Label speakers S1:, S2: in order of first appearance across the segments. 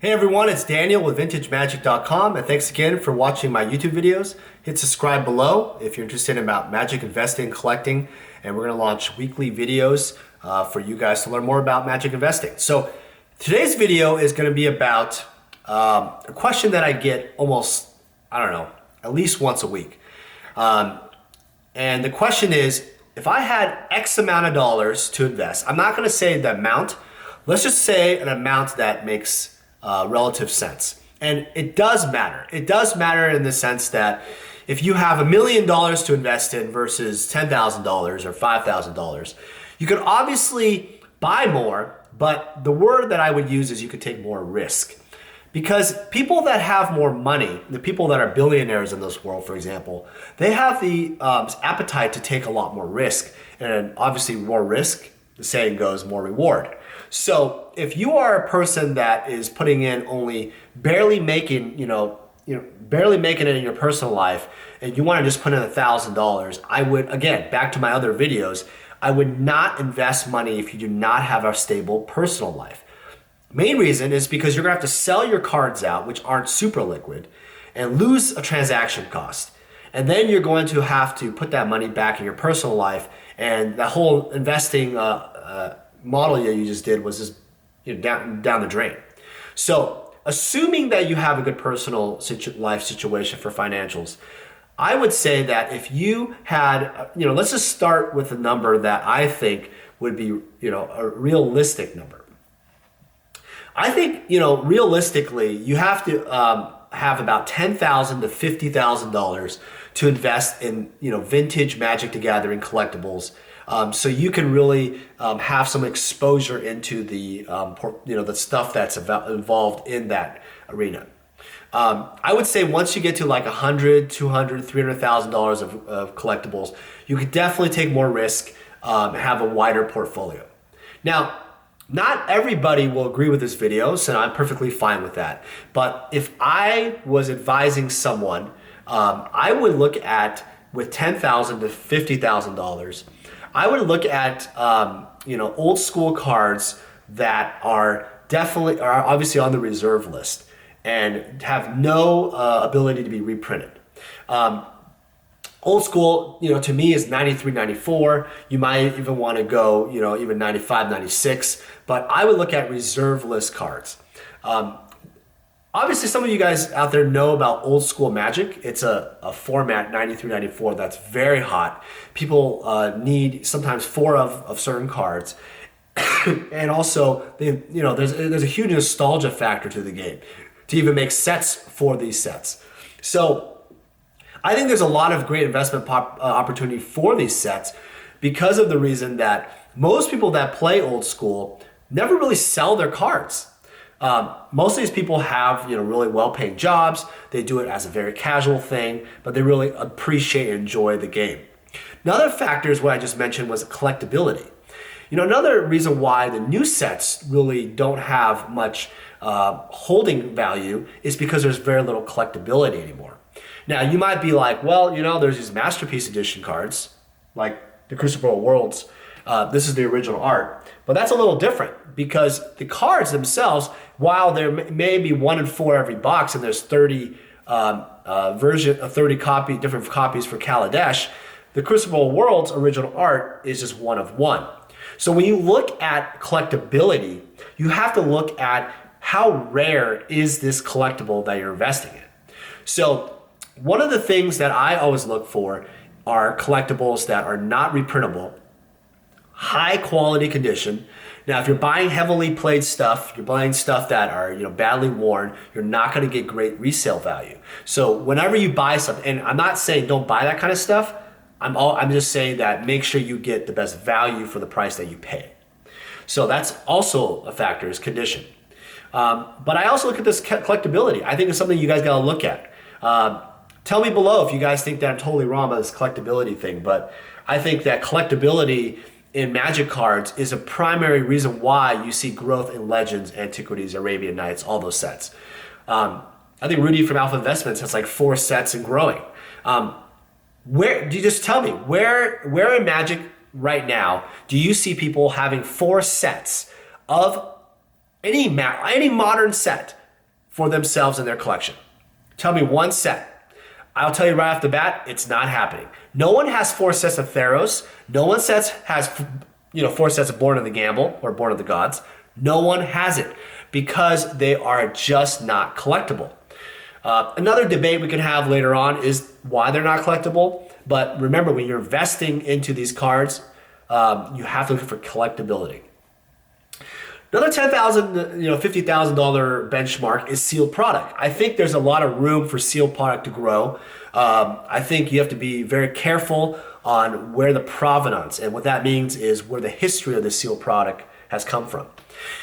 S1: Hey everyone, it's Daniel with VintageMagic.com, and thanks again for watching my YouTube videos. Hit subscribe below if you're interested about magic investing, collecting, and we're going to launch weekly videos for you guys to learn more about magic investing. So today's video is going to be about a question that I get almost, at least once a week. And the question is, if I had X amount of dollars to invest, I'm not going to say the amount, let's just say an amount that makes relative sense. And it does matter. It does matter in the sense that if you have $1 million to invest in versus $10,000 or $5,000, you could obviously buy more, but the word that I would use is you could take more risk. Because people that have more money, the people that are billionaires in this world, for example, they have the appetite to take a lot more risk. And obviously more risk, the saying goes, more reward. So if you are a person that is putting in only barely making, barely making it in your personal life, and you want to just put in $1,000, I would, again, back to my other videos, I would not invest money if you do not have a stable personal life. Main reason is because you're gonna have to sell your cards out, which aren't super liquid, and lose a transaction cost. And then you're going to have to put that money back in your personal life, and the whole investing model you just did was just down the drain. So assuming that you have a good personal life situation for financials, I would say that if you had, let's just start with a number that I think would be, a realistic number. I think, realistically, you have to have about $10,000 to $50,000 to invest in, vintage Magic the Gathering collectibles. So you can really have some exposure into the the stuff that's involved in that arena. I would say once you get to like $100,000, $200,000, $300,000 of collectibles, you could definitely take more risk and have a wider portfolio. Now, not everybody will agree with this video, so I'm perfectly fine with that. But if I was advising someone, I would look at, with $10,000 to $50,000, I would look at old school cards that are obviously on the reserve list and have no ability to be reprinted. Old school, to me is 93, 94. You might even want to go, even 95, 96. But I would look at reserve list cards. Obviously, some of you guys out there know about old school Magic. It's a format, 93, 94, that's very hot. People need sometimes 4 of certain cards. And also, there's a huge nostalgia factor to the game to even make sets for these sets. So I think there's a lot of great investment opportunity for these sets because of the reason that most people that play old school never really sell their cards. Most of these people have really well-paying jobs. They do it as a very casual thing, but they really appreciate and enjoy the game. Another factor is what I just mentioned was collectability. Another reason why the new sets really don't have much holding value is because there's very little collectability anymore. Now, you might be like, well, there's these Masterpiece Edition cards, like the Crucible Worlds. This is the original art. But that's a little different because the cards themselves, while there may be 1 in 4 every box and there's 30 different copies for Kaladesh, the Crucible Worlds original art is just 1 of 1. So when you look at collectability, you have to look at how rare is this collectible that you're investing in. So one of the things that I always look for are collectibles that are not reprintable, high quality condition. Now, if you're buying heavily played stuff, you're buying stuff that are badly worn, you're not going to get great resale value. So whenever you buy something, and I'm not saying don't buy that kind of stuff, I'm just saying that make sure you get the best value for the price that you pay. So that's also a factor, is condition. But I also look at this collectability. I think it's something you guys got to look at. Tell me below if you guys think that I'm totally wrong about this collectability thing, but I think that collectability in Magic cards is a primary reason why you see growth in Legends, Antiquities, Arabian Nights, all those sets. I think Rudy from Alpha Investments has like 4 sets and growing. Where do you just tell me where in Magic right now do you see people having 4 sets of any modern set for themselves in their collection. Tell me one set. I'll tell you right off the bat, it's not happening. No one has 4 sets of Theros. No one has 4 sets of Born of the Gamble or Born of the Gods. No one has it because they are just not collectible. Another debate we can have later on is why they're not collectible. But remember, when you're investing into these cards, you have to look for collectability. Another $10,000, $50,000 benchmark is sealed product. I think there's a lot of room for sealed product to grow. I think you have to be very careful on where the provenance, and what that means is where the history of the sealed product has come from.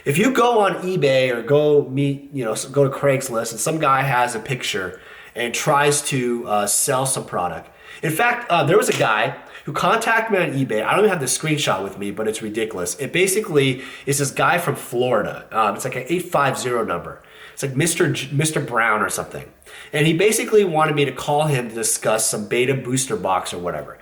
S1: If you go on eBay or go to Craigslist and some guy has a picture and tries to sell some product. In fact, there was a guy who contacted me on eBay. I don't even have the screenshot with me, but it's ridiculous. It basically is this guy from Florida. It's like an 850 number. It's like Mr. Brown or something. And he basically wanted me to call him to discuss some beta booster box or whatever.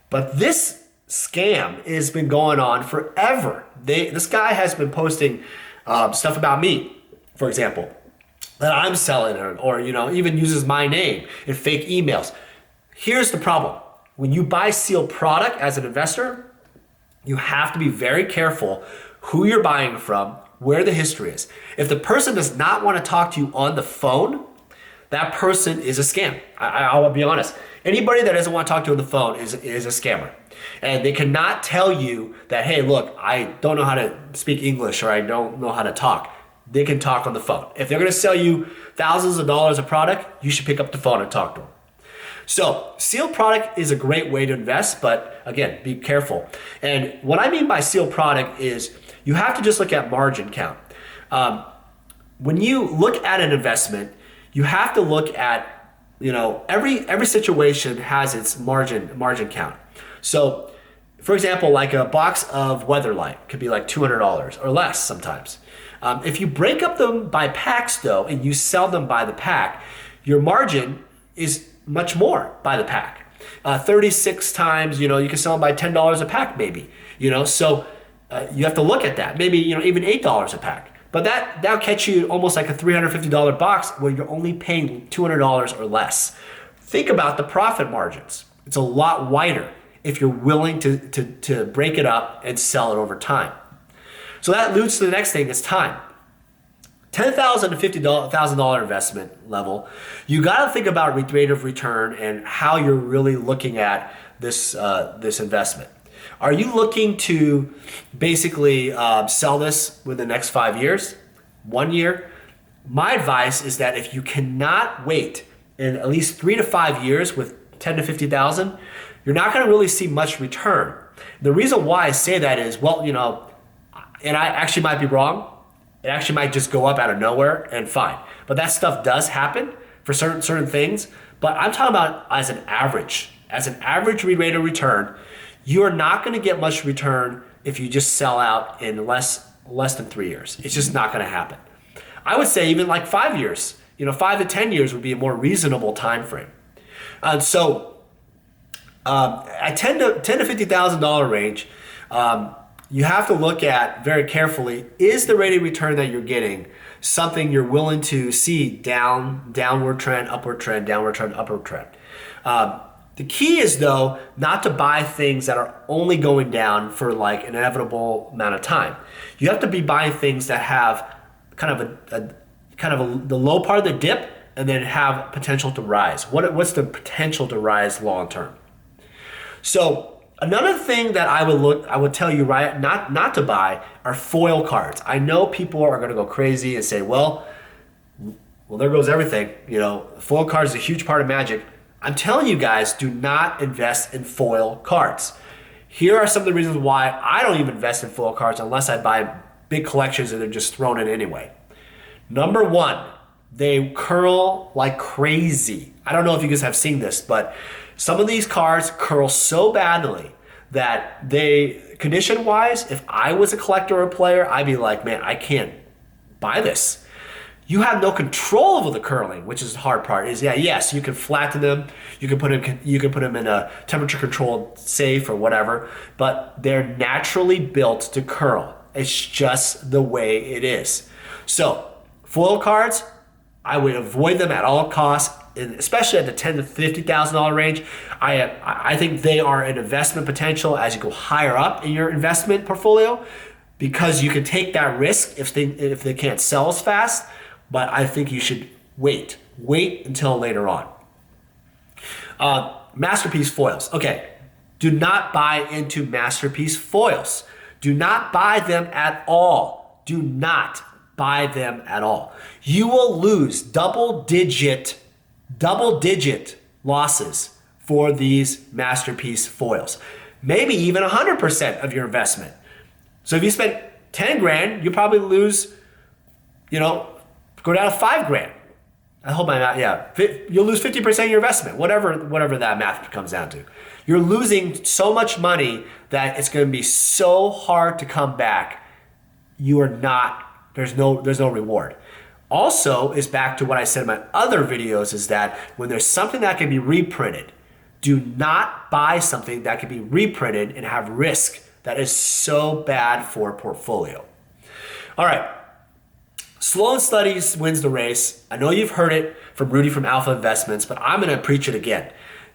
S1: But this scam has been going on forever. This guy has been posting stuff about me, for example, that I'm selling, or even uses my name in fake emails. Here's the problem. When you buy sealed product as an investor, you have to be very careful who you're buying from, where the history is. If the person does not want to talk to you on the phone, that person is a scam. I'll be honest. Anybody that doesn't want to talk to you on the phone is a scammer. And they cannot tell you that, hey, look, I don't know how to speak English or I don't know how to talk. They can talk on the phone. If they're going to sell you thousands of dollars of product, you should pick up the phone and talk to them. So sealed product is a great way to invest, but again, be careful. And what I mean by sealed product is you have to just look at margin count. When you look at an investment, you have to look at, every situation has its margin count. So for example, like a box of Weatherlight could be like $200 or less sometimes. If you break up them by packs though, and you sell them by the pack, your margin is much more by the pack. 36 times, you can sell them by $10 a pack maybe, so you have to look at that. Maybe, even $8 a pack. But that'll catch you almost like a $350 box where you're only paying $200 or less. Think about the profit margins. It's a lot wider if you're willing to break it up and sell it over time. So that leads to the next thing, is time. $10,000 to $50,000 investment level, you got to think about rate of return and how you're really looking at this investment. Are you looking to basically sell this within the next 5 years, 1 year? My advice is that if you cannot wait in at least 3 to 5 years with 10 to 50,000, you're not going to really see much return. The reason why I say that is, and I actually might be wrong. It actually might just go up out of nowhere and fine. But that stuff does happen for certain things. But I'm talking about as an average rate of return, you're not going to get much return if you just sell out in less than 3 years. It's just not going to happen. I would say even like 5 years, 5 to 10 years would be a more reasonable time frame. So at $10 to $50,000 range, you have to look at very carefully, is the rate of return that you're getting something you're willing to see downward trend, upward trend, downward trend, upward trend. The key is though, not to buy things that are only going down for like an inevitable amount of time. You have to be buying things that have kind of the low part of the dip and then have potential to rise. What's the potential to rise long term? So another thing that I would tell you not to buy are foil cards. I know people are going to go crazy and say, well, there goes everything. Foil cards is a huge part of Magic. I'm telling you guys, do not invest in foil cards. Here are some of the reasons why I don't even invest in foil cards unless I buy big collections and they're just thrown in anyway. Number one, they curl like crazy. I don't know if you guys have seen this, but some of these cards curl so badly that condition-wise, if I was a collector or a player, I'd be like, man, I can't buy this. You have no control over the curling, which is the hard part. Yes, you can flatten them, you can put them in a temperature-controlled safe or whatever, but they're naturally built to curl. It's just the way it is. So, foil cards, I would avoid them at all costs, and especially at the $10,000 to $50,000 range. I think they are an investment potential as you go higher up in your investment portfolio, because you can take that risk if they can't sell as fast. But I think you should wait until later on. Masterpiece foils. Okay, do not buy into masterpiece foils. Do not buy them at all. Do not buy them at all. You will lose double digit losses for these masterpiece foils. Maybe even 100% of your investment. So if you spend 10 grand, you probably lose, go down to 5 grand. I hope I'm not, you'll lose 50% of your investment, whatever that math comes down to. You're losing so much money that it's going to be so hard to come back. There's no reward. Also, is back to what I said in my other videos, is that when there's something that can be reprinted, do not buy something that can be reprinted and have risk. That is so bad for a portfolio. All right. Slow and steady wins the race. I know you've heard it from Rudy from Alpha Investments, but I'm going to preach it again.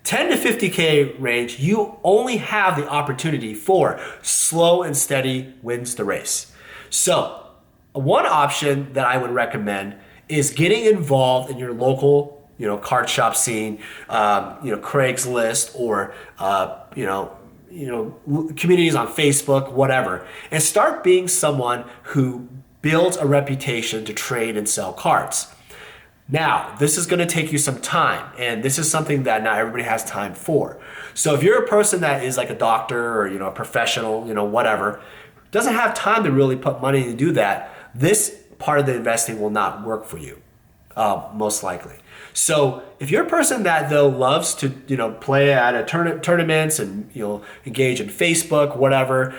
S1: 10 to 50K range, you only have the opportunity for slow and steady wins the race. So one option that I would recommend is getting involved in your local, card shop scene, Craigslist, or communities on Facebook, whatever, and start being someone who builds a reputation to trade and sell cards. Now, this is going to take you some time, and this is something that not everybody has time for. So if you're a person that is like a doctor or a professional, whatever, doesn't have time to really put money to do that, this part of the investing will not work for you, most likely. So if you're a person that though loves to play at a tournaments and engage in Facebook, whatever,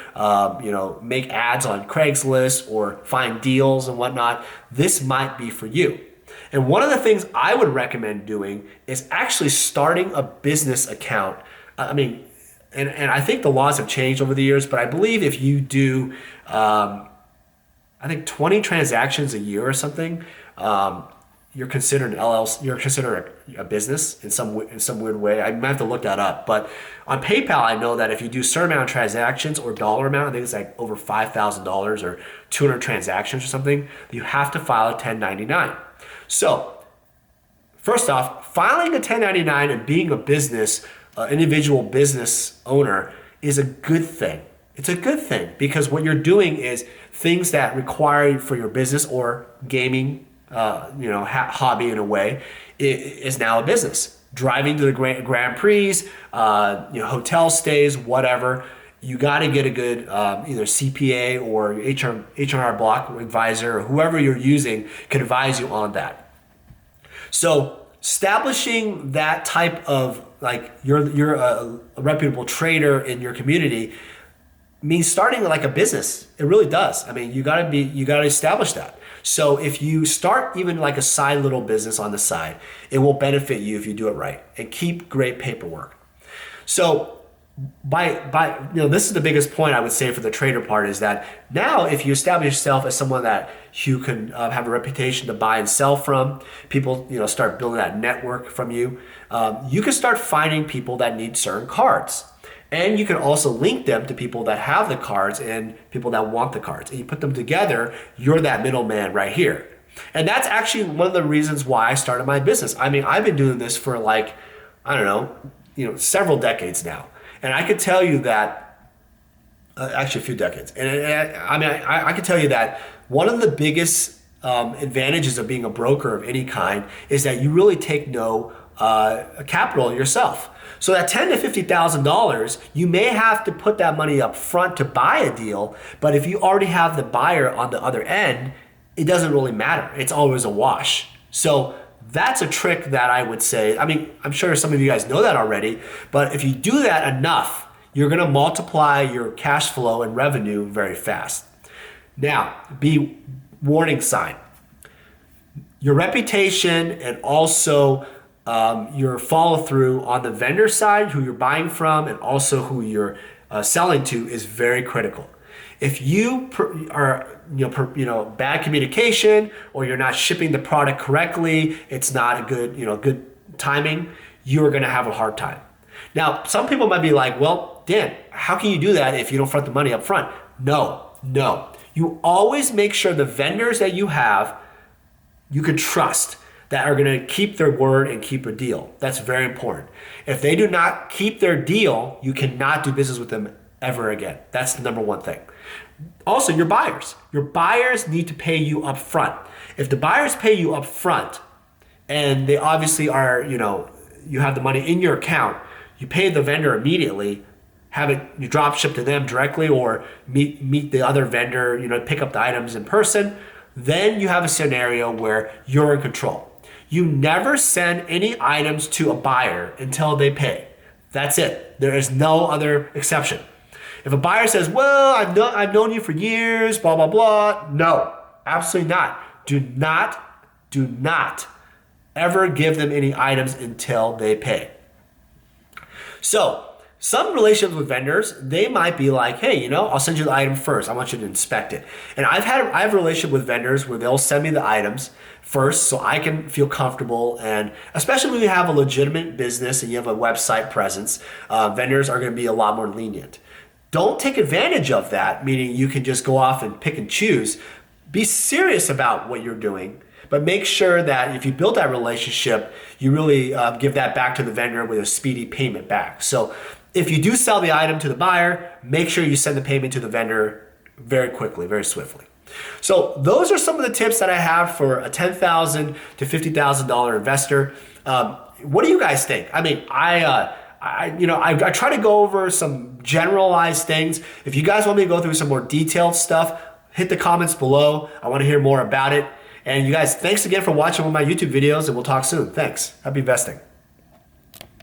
S1: make ads on Craigslist or find deals and whatnot, this might be for you. And one of the things I would recommend doing is actually starting a business account. And I think the laws have changed over the years, but I believe if you do, 20 transactions a year or something, you're considered an LLC. You're considered a business in some weird way. I might have to look that up. But on PayPal, I know that if you do a certain amount of transactions or dollar amount, I think it's like over $5,000 or 200 transactions or something, you have to file a 1099. So first off, filing a 1099 and being a business, individual business owner is a good thing. It's a good thing because what you're doing is things that require for your business or gaming, hobby in a way, is now a business. Driving to the Grand Prix, hotel stays, whatever. You got to get a good either CPA or H&R Block advisor, or whoever you're using can advise you on that. So establishing that type of, like, you're a reputable trader in your community means starting like a business. It really does. You got to establish that. So if you start even like a side little business on the side, it will benefit you if you do it right, and keep great paperwork. So this is the biggest point I would say for the trader part, is that now if you establish yourself as someone that you can have a reputation to buy and sell from, people start building that network from you, you can start finding people that need certain cards. And you can also link them to people that have the cards and people that want the cards. And you put them together, you're that middleman right here. And that's actually one of the reasons why I started my business. I've been doing this for several decades now. And I could tell you that, actually a few decades. And I could tell you that one of the biggest advantages of being a broker of any kind is that you really take no capital yourself. So that $10,000 to $50,000, you may have to put that money up front to buy a deal, but if you already have the buyer on the other end, it doesn't really matter. It's always a wash. So that's a trick that I would say. I'm sure some of you guys know that already, but if you do that enough, you're gonna multiply your cash flow and revenue very fast. Now, warning sign. Your reputation and also your follow through on the vendor side, who you're buying from, and also who you're selling to, is very critical. If you are bad communication, or you're not shipping the product correctly, it's not a good timing, you are going to have a hard time. Now, some people might be like, well, Dan, how can you do that if you don't front the money up front? No. You always make sure the vendors that you have, you can trust, that are going to keep their word and keep a deal. That's very important. If they do not keep their deal, you cannot do business with them ever again. That's the number one thing. Also, your buyers. Your buyers need to pay you up front. If the buyers pay you up front, and they obviously are, you have the money in your account, you pay the vendor immediately, you drop ship to them directly, or meet the other vendor, pick up the items in person, then you have a scenario where you're in control. You never send any items to a buyer until they pay. That's it. There is no other exception. If a buyer says, well, I've known you for years, blah, blah, blah. No, absolutely not. Do not ever give them any items until they pay. So some relationships with vendors, they might be like, hey, I'll send you the item first. I want you to inspect it. And I have a relationship with vendors where they'll send me the items first so I can feel comfortable. And especially when you have a legitimate business and you have a website presence, vendors are going to be a lot more lenient. Don't take advantage of that, meaning you can just go off and pick and choose. Be serious about what you're doing, but make sure that if you build that relationship, you really give that back to the vendor with a speedy payment back. So if you do sell the item to the buyer, make sure you send the payment to the vendor very quickly, very swiftly. So those are some of the tips that I have for a $10,000 to $50,000 investor. What do you guys think? I mean, I try to go over some generalized things. If you guys want me to go through some more detailed stuff, hit the comments below. I want to hear more about it. And you guys, thanks again for watching one of my YouTube videos, and we'll talk soon. Thanks. Happy investing.